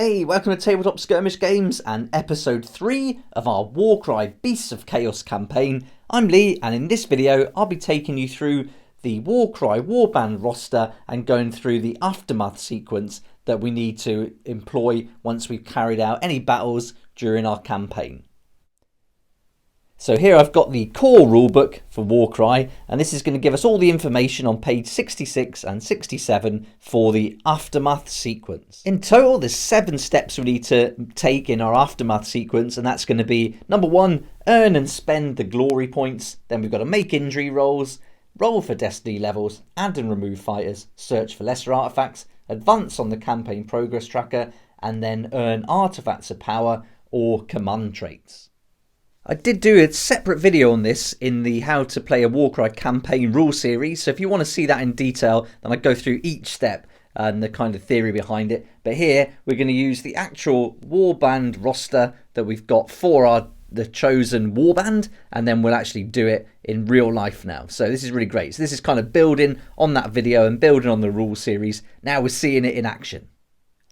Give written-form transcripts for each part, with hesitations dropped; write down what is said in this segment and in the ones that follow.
Hey, welcome to Tabletop Skirmish Games and episode 3 of our Warcry Beasts of Chaos campaign. I'm Lee, and in this video I'll be taking you through the Warcry warband roster and going through the aftermath sequence that we need to employ once we've carried out any battles during our campaign. So here I've got the core rulebook for Warcry, and this is going to give us all the information on page 66 and 67 for the aftermath sequence. In total, there's 7 steps we need to take in our aftermath sequence, and that's going to be number 1, earn and spend the glory points. Then we've got to make injury rolls, roll for destiny levels, add and remove fighters, search for lesser artifacts, advance on the campaign progress tracker, and then earn artifacts of power or command traits. I did do a separate video on this in the How to Play a Warcry campaign rule series, so if you want to see that in detail, then I go through each step and the kind of theory behind it. But here we're going to use the actual warband roster that we've got for the chosen warband, and then we'll actually do it in real life now. So this is really great. So this is kind of building on that video and building on the rule series. Now we're seeing it in action.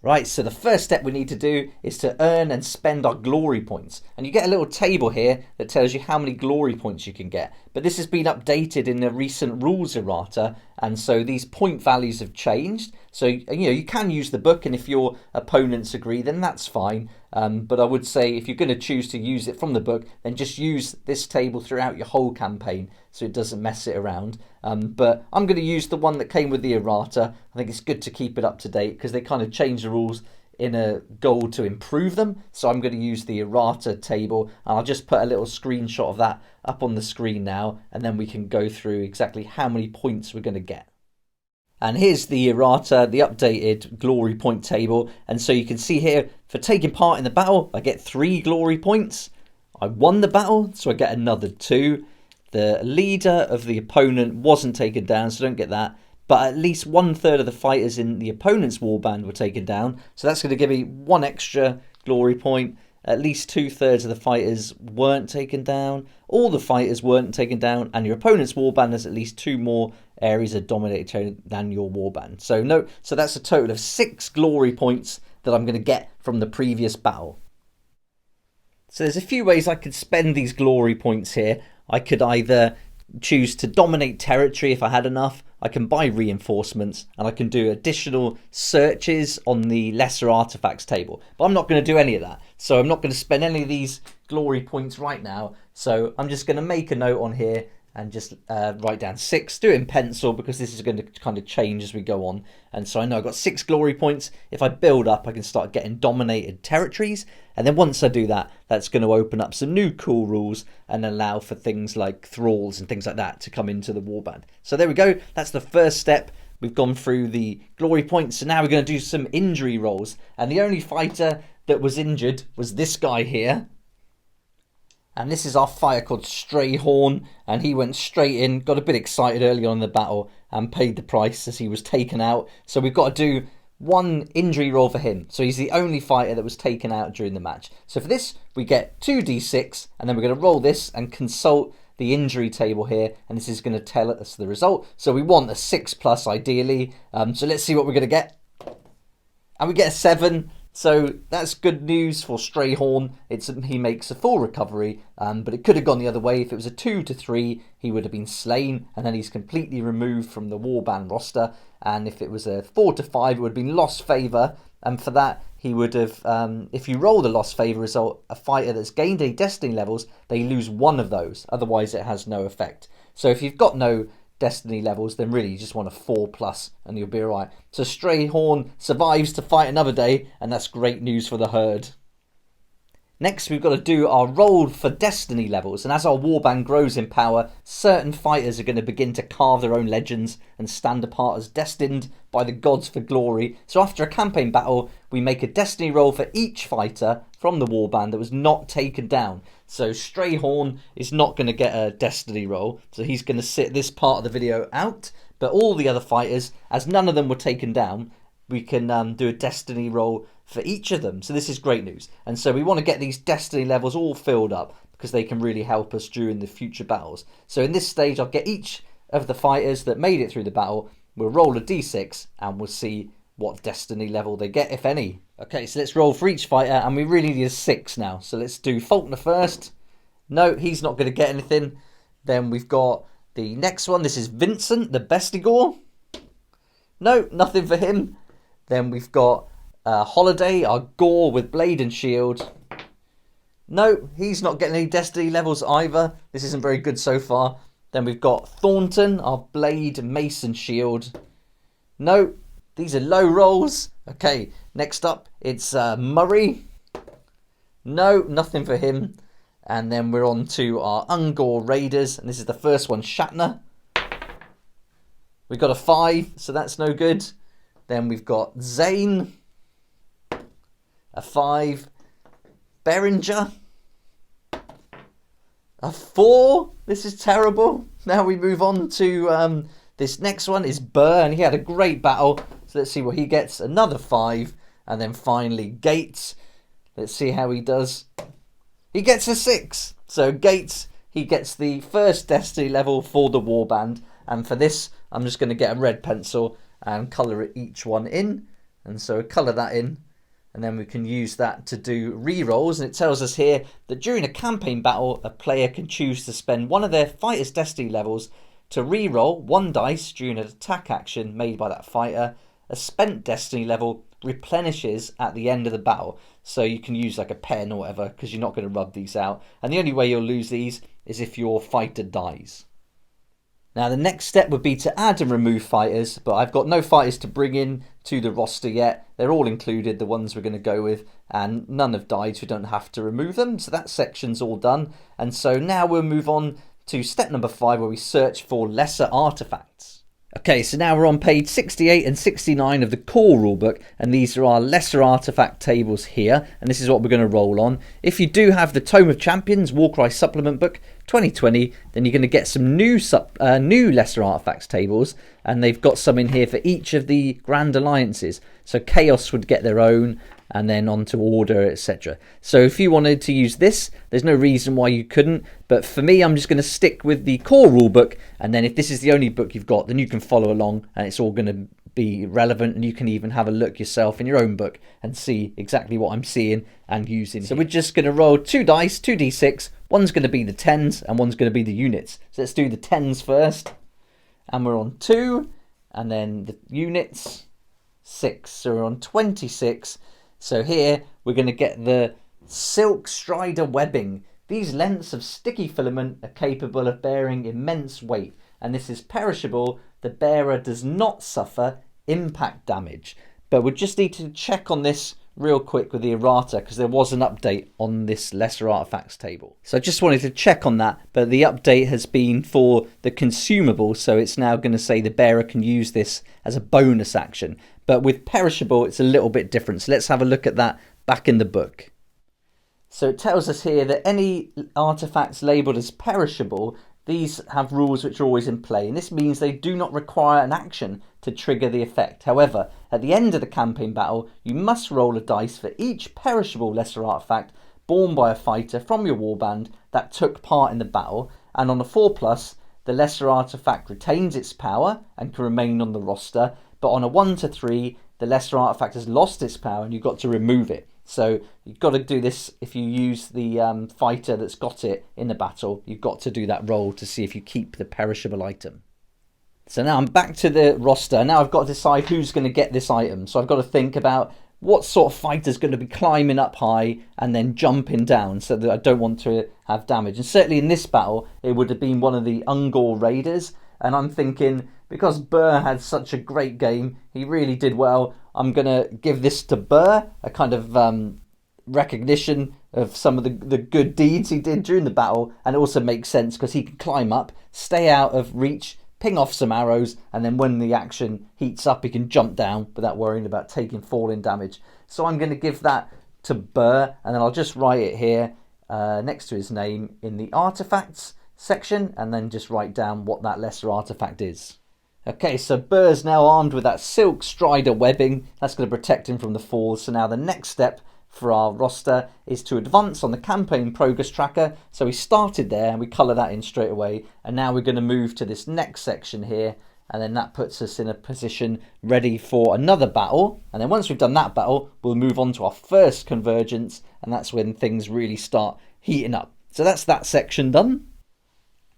Right, so the first step we need to do is to earn and spend our glory points. And you get a little table here that tells you how many glory points you can get. But this has been updated in the recent rules errata, and so these point values have changed. So, you can use the book, and if your opponents agree, then that's fine. But I would say if you're going to choose to use it from the book, then just use this table throughout your whole campaign so it doesn't mess it around. But I'm going to use the one that came with the errata. I think it's good to keep it up to date because they kind of changed the rules in a goal to improve them. So I'm going to use the errata table, and I'll just put a little screenshot of that up on the screen now, and then we can go through exactly how many points we're going to get. And here's the errata, the updated glory point table. And so you can see here, for taking part in the battle, I get 3 glory points. I won the battle, so I get another 2. The leader of the opponent wasn't taken down, so don't get that. But at least 1/3 of the fighters in the opponent's warband were taken down. So that's going to give me 1 extra glory point. At least 2/3 of the fighters weren't taken down. All the fighters weren't taken down. And your opponent's warband has at least 2 more areas of dominated than your warband. So that's a total of 6 glory points that I'm going to get from the previous battle. So there's a few ways I could spend these glory points here. I could either choose to dominate territory if I had enough. I can buy reinforcements, and I can do additional searches on the lesser artifacts table. But I'm not going to do any of that. So I'm not going to spend any of these glory points right now. So I'm just going to make a note on here and just write down 6. Do it in pencil because this is going to kind of change as we go on. And so I know I've got 6 glory points. If I build up, I can start getting dominated territories. And then once I do that, that's going to open up some new cool rules and allow for things like thralls and things like that to come into the warband. So there we go. That's the first step. We've gone through the glory points. So now we're going to do some injury rolls. And the only fighter that was injured was this guy here. And this is our fighter called Strayhorn, and he went straight in, got a bit excited early on in the battle, and paid the price as he was taken out. So we've got to do 1 injury roll for him. So he's the only fighter that was taken out during the match. So for this, we get 2d6, and then we're going to roll this and consult the injury table here, and this is going to tell us the result. So we want a 6+ ideally. So let's see what we're going to get. And we get a 7. So that's good news for Strayhorn. He makes a full recovery, but it could have gone the other way. If it was a 2 to 3, he would have been slain, and then he's completely removed from the warband roster. And if it was a 4 to 5, it would have been lost favour, and for that he would have, if you roll the lost favour result, a fighter that's gained any destiny levels, they lose 1 of those, otherwise it has no effect. So if you've got no destiny levels, then really you just want a 4+ and you'll be alright. So Strayhorn survives to fight another day, and that's great news for the herd. Next, we've got to do our roll for destiny levels, and as our warband grows in power, certain fighters are going to begin to carve their own legends and stand apart as destined by the gods for glory. So after a campaign battle, we make a destiny roll for each fighter from the warband that was not taken down. So Strayhorn is not going to get a destiny roll, so he's going to sit this part of the video out. But all the other fighters, as none of them were taken down, we can do a destiny roll for each of them. So this is great news. And so we want to get these destiny levels all filled up because they can really help us during the future battles. So in this stage, I'll get each of the fighters that made it through the battle. We'll roll a d6 and we'll see what destiny level they get, if any. Okay, so let's roll for each fighter, and we really need a 6 now. So let's do Faulkner first. No, he's not going to get anything. Then we've got the next one. This is Vincent, the Bestigor. No, nothing for him. Then we've got Holiday, our Gore with Blade and Shield. No, he's not getting any Destiny levels either. This isn't very good so far. Then we've got Thornton, our Blade, Mace and Shield. No, these are low rolls. Okay, next up, it's Murray. No, nothing for him. And then we're on to our Ungor Raiders. And this is the first one, Shatner. We've got a 5, so that's no good. Then we've got Zane. A 5. Beringer. A 4. This is terrible. Now we move on to this next one is Burr, and he had a great battle. So let's see what he gets. Another 5. And then finally Gates. Let's see how he does. He gets a 6. So Gates, he gets the first Destiny level for the warband. And for this, I'm just going to get a red pencil and colour each one in. And so colour that in. And then we can use that to do rerolls. And it tells us here that during a campaign battle, a player can choose to spend one of their fighter's Destiny levels to reroll 1 dice during an attack action made by that fighter. A spent Destiny level replenishes at the end of the battle. So you can use like a pen or whatever, because you're not going to rub these out. And the only way you'll lose these is if your fighter dies. Now the next step would be to add and remove fighters, but I've got no fighters to bring in to the roster yet. They're all included, the ones we're going to go with, and none have died, so we don't have to remove them. So that section's all done. And so now we'll move on to step number 5, where we search for lesser artifacts. Okay, so now we're on page 68 and 69 of the core rulebook, and these are our lesser artifact tables here, and this is what we're going to roll on. If you do have the Tome of Champions Warcry Supplement Book 2020, then you're going to get some new lesser artifacts tables, and they've got some in here for each of the Grand Alliances. So Chaos would get their own, and then on to Order, etc. So if you wanted to use this, there's no reason why you couldn't, but for me, I'm just going to stick with the core rulebook, and then if this is the only book you've got, then you can follow along, and it's all going to be relevant, and you can even have a look yourself in your own book and see exactly what I'm seeing and using. So we're just going to roll 2 dice, 2d6, one's going to be the 10s, and one's going to be the units. So let's do the 10s first, and we're on 2, and then the units, 6, so we're on 26. So here we're going to get the Silk Strider Webbing. These lengths of sticky filament are capable of bearing immense weight, and this is perishable. The bearer does not suffer impact damage. But we just need to check on this real quick with the errata, because there was an update on this lesser artifacts table. So I just wanted to check on that, but the update has been for the consumable, so it's now going to say the bearer can use this as a bonus action. But with perishable, it's a little bit different. So let's have a look at that back in the book. So it tells us here that any artifacts labelled as perishable, these have rules which are always in play, and this means they do not require an action to trigger the effect. However, at the end of the campaign battle, you must roll a dice for each perishable lesser artifact borne by a fighter from your warband that took part in the battle, and on a 4+, the lesser artifact retains its power and can remain on the roster, but on a 1 to 3, the lesser artifact has lost its power and you've got to remove it. So you've got to do this if you use the fighter that's got it in the battle. You've got to do that roll to see if you keep the perishable item. So now I'm back to the roster. Now I've got to decide who's going to get this item. So I've got to think about what sort of fighter's going to be climbing up high and then jumping down, so that I don't want to have damage. And certainly in this battle, it would have been one of the Ungor Raiders. And I'm thinking, because Burr had such a great game, he really did well, I'm going to give this to Burr, a kind of recognition of some of the good deeds he did during the battle. And it also makes sense because he can climb up, stay out of reach, ping off some arrows, and then when the action heats up, he can jump down without worrying about taking falling damage. So I'm going to give that to Burr, and then I'll just write it here next to his name in the artifacts section, and then just write down what that lesser artifact is. Okay, so Burr's now armed with that Silk Strider Webbing. That's going to protect him from the falls. So now the next step for our roster is to advance on the campaign progress tracker. So we started there and we colour that in straight away, and now we're going to move to this next section here, and then that puts us in a position ready for another battle. And then once we've done that battle, we'll move on to our first convergence, and that's when things really start heating up. So that's that section done.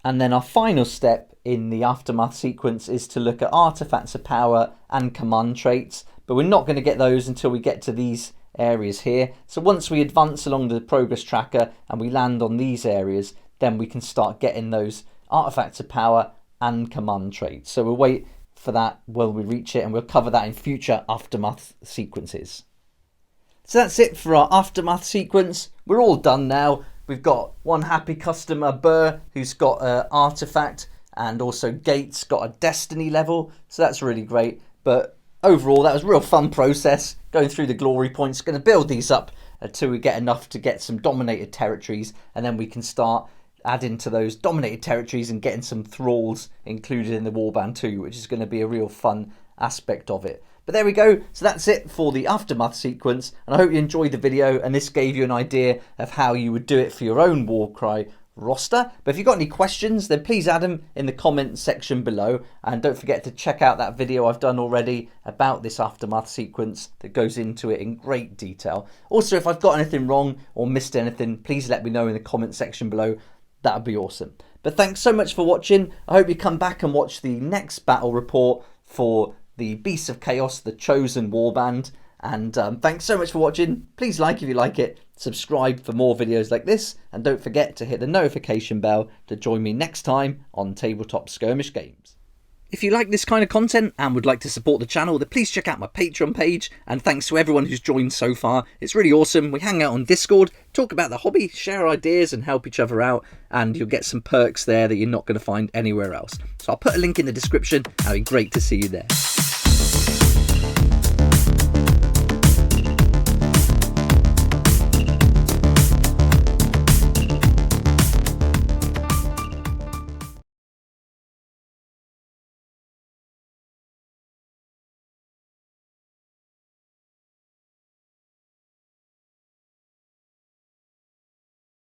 And then our final step in the Aftermath sequence is to look at artifacts of power and command traits, but we're not going to get those until we get to these areas here. So once we advance along the progress tracker and we land on these areas, then we can start getting those artifacts of power and command traits. So we'll wait for that when we reach it, and we'll cover that in future Aftermath sequences. So that's it for our Aftermath sequence. We're all done now. We've got one happy customer, Burr, who's got an artifact, and also Gates got a destiny level. So that's really great. But overall, that was a real fun process, going through the glory points. Going to build these up until we get enough to get some dominated territories, and then we can start adding to those dominated territories and getting some thralls included in the warband too, which is going to be a real fun aspect of it. But there we go. So that's it for the Aftermath sequence, and I hope you enjoyed the video and this gave you an idea of how you would do it for your own Warcry roster. But if you've got any questions, then please add them in the comment section below, and don't forget to check out that video I've done already about this Aftermath sequence that goes into it in great detail. Also, if I've got anything wrong or missed anything, please let me know in the comment section below. That would be awesome. But thanks so much for watching. I hope you come back and watch the next battle report for the Beasts of Chaos, the Chosen Warband. And thanks so much for watching. Please like if you like it, subscribe for more videos like this, and don't forget to hit the notification bell to join me next time on Tabletop Skirmish Games. If you like this kind of content and would like to support the channel, then please check out my Patreon page, and thanks to everyone who's joined so far. It's really awesome. We hang out on Discord, talk about the hobby, share ideas and help each other out, and you'll get some perks there that you're not going to find anywhere else. So I'll put a link in the description, and it'd be great to see you there.